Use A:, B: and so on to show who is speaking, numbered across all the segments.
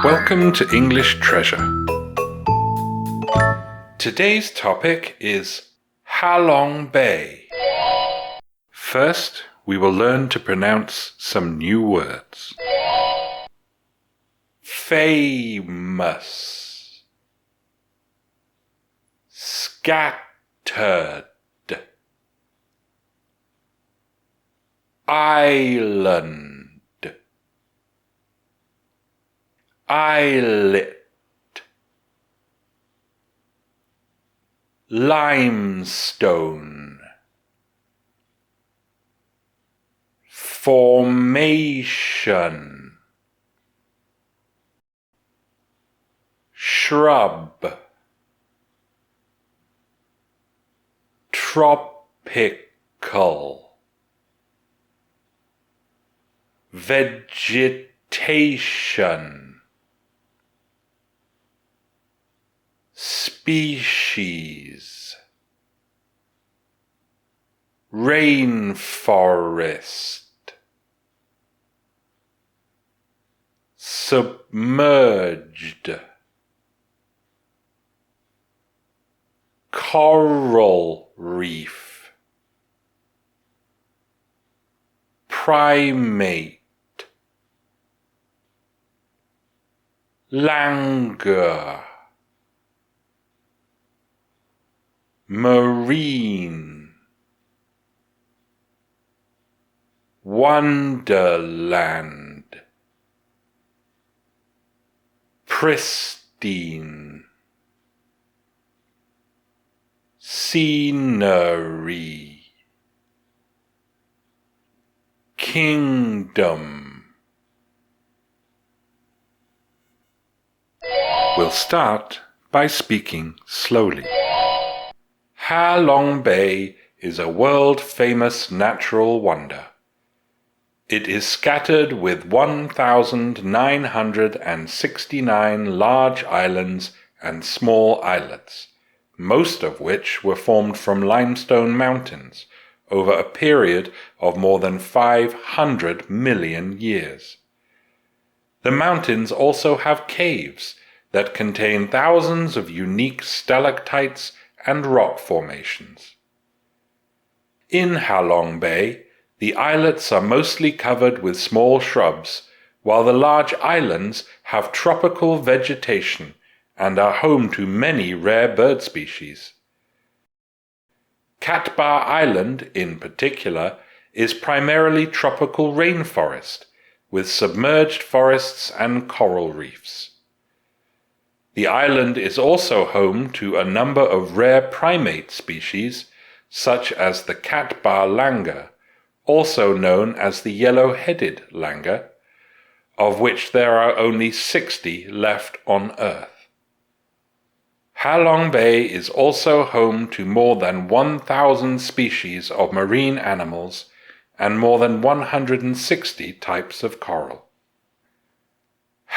A: Welcome to English Treasure. Today's topic is Ha Long Bay. First, we will learn to pronounce some new words. Famous, scattered, island, islet, limestone, formation, shrub, tropical, vegetation, species, rainforest, submerged, coral reef, primate, languor, marine, wonderland, pristine, scenery, kingdom. We'll start by speaking slowly. Ha Long Bay is a world-famous natural wonder. It is scattered with 1,969 large islands and small islets, most of which were formed from limestone mountains over a period of more than 500 million years. The mountains also have caves that contain thousands of unique stalactites and rock formations. In Ha Long Bay, the islets are mostly covered with small shrubs, while the large islands have tropical vegetation and are home to many rare bird species. Cat Ba Island, in particular, is primarily tropical rainforest, with submerged forests and coral reefs. The island is also home to a number of rare primate species, such as the Cat Ba langur, also known as the yellow-headed langur, of which there are only 60 left on Earth. Ha Long Bay is also home to more than 1,000 species of marine animals and more than 160 types of coral.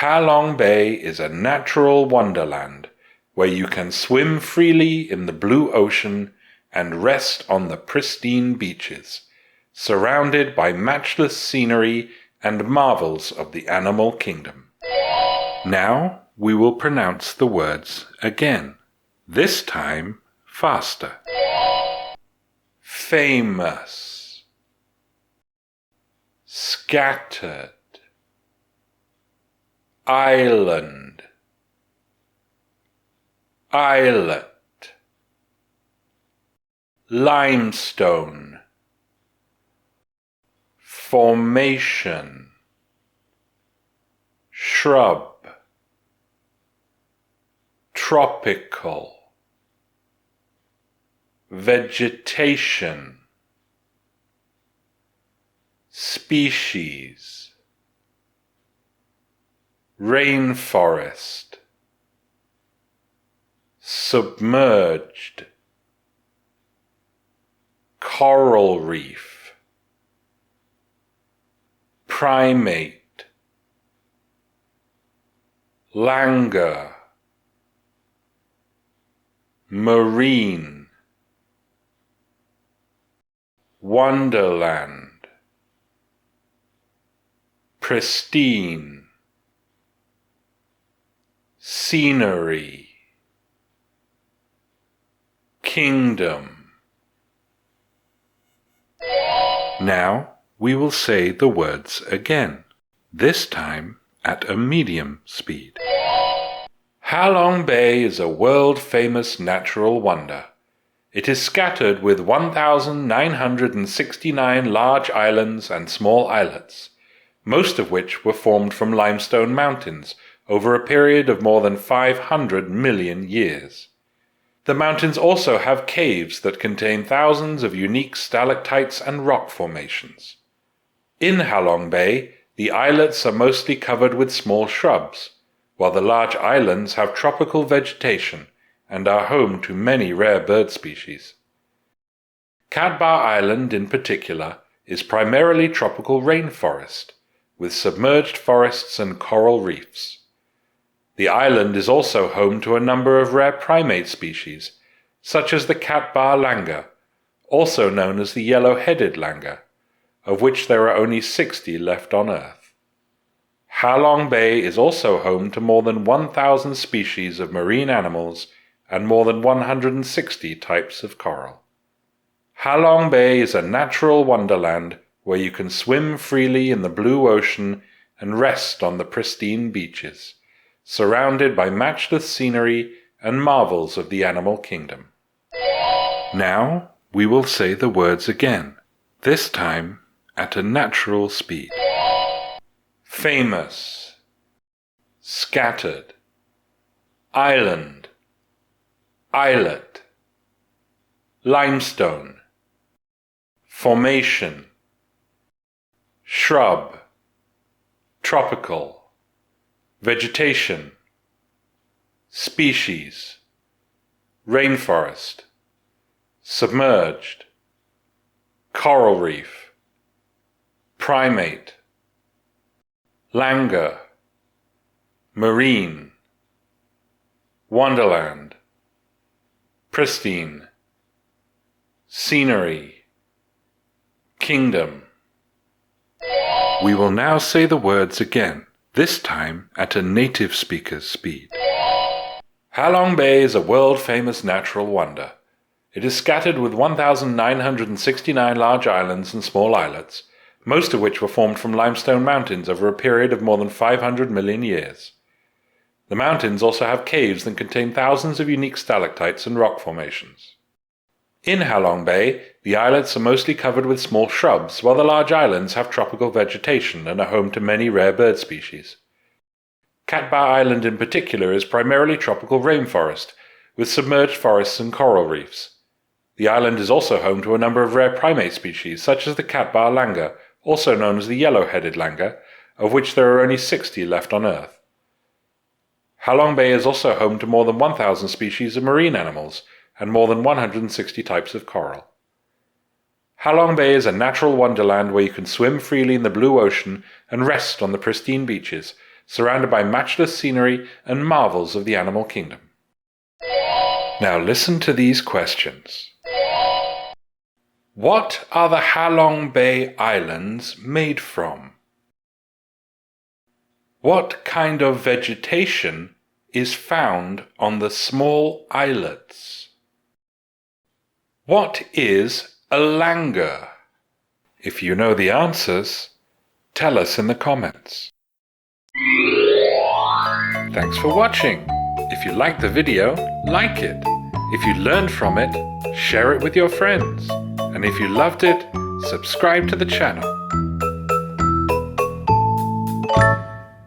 A: Ha Long Bay is a natural wonderland where you can swim freely in the blue ocean and rest on the pristine beaches, surrounded by matchless scenery and marvels of the animal kingdom. Now we will pronounce the words again, this time faster. Famous, scattered, island, islet, limestone, formation, shrub, tropical, vegetation, species, rainforest, submerged, coral reef, primate, languor, marine, wonderland, pristine, scenery, kingdom. Now we will say the words again, this time at a medium speed. Ha Long Bay is a world-famous natural wonder. It is scattered with 1,969 large islands and small islets, most of which were formed from limestone mountains over a period of more than 500 million years. The mountains also have caves that contain thousands of unique stalactites and rock formations. In Ha Long Bay, the islets are mostly covered with small shrubs, while the large islands have tropical vegetation and are home to many rare bird species. Cat Ba Island, in particular, is primarily tropical rainforest, with submerged forests and coral reefs. The island is also home to a number of rare primate species, such as the Cat Ba langur, also known as the yellow-headed langur, of which there are only 60 left on Earth. Ha Long Bay is also home to more than 1,000 species of marine animals and more than 160 types of coral. Ha Long Bay is a natural wonderland where you can swim freely in the blue ocean and rest on the pristine beaches, surrounded by matchless scenery and marvels of the animal kingdom. Now we will say the words again, this time at a natural speed. Famous, scattered, island, islet, limestone, formation, shrub, tropical, vegetation, species, rainforest, submerged, coral reef, primate, langur, marine, wonderland, pristine, scenery, kingdom. We will now say the words again, this time at a native speaker's speed. Ha Long Bay is a world-famous natural wonder. It is scattered with 1,969 large islands and small islets, most of which were formed from limestone mountains over a period of more than 500 million years. The mountains also have caves that contain thousands of unique stalactites and rock formations. In Ha Long Bay, the islets are mostly covered with small shrubs, while the large islands have tropical vegetation and are home to many rare bird species. Cat Ba Island in particular is primarily tropical rainforest, with submerged forests and coral reefs. The island is also home to a number of rare primate species, such as the Cat Ba langur, also known as the yellow-headed langur, of which there are only 60 left on Earth. Ha Long Bay is also home to more than 1,000 species of marine animals and more than 160 types of coral. Ha Long Bay is a natural wonderland where you can swim freely in the blue ocean and rest on the pristine beaches, surrounded by matchless scenery and marvels of the animal kingdom. Now listen to these questions. What are the Ha Long Bay Islands made from? What kind of vegetation is found on the small islets? What is a langur? If you know the answers, tell us in the comments. Thanks for watching. If you liked the video, like it. If you learned from it, share it with your friends. And if you loved it, subscribe to the channel.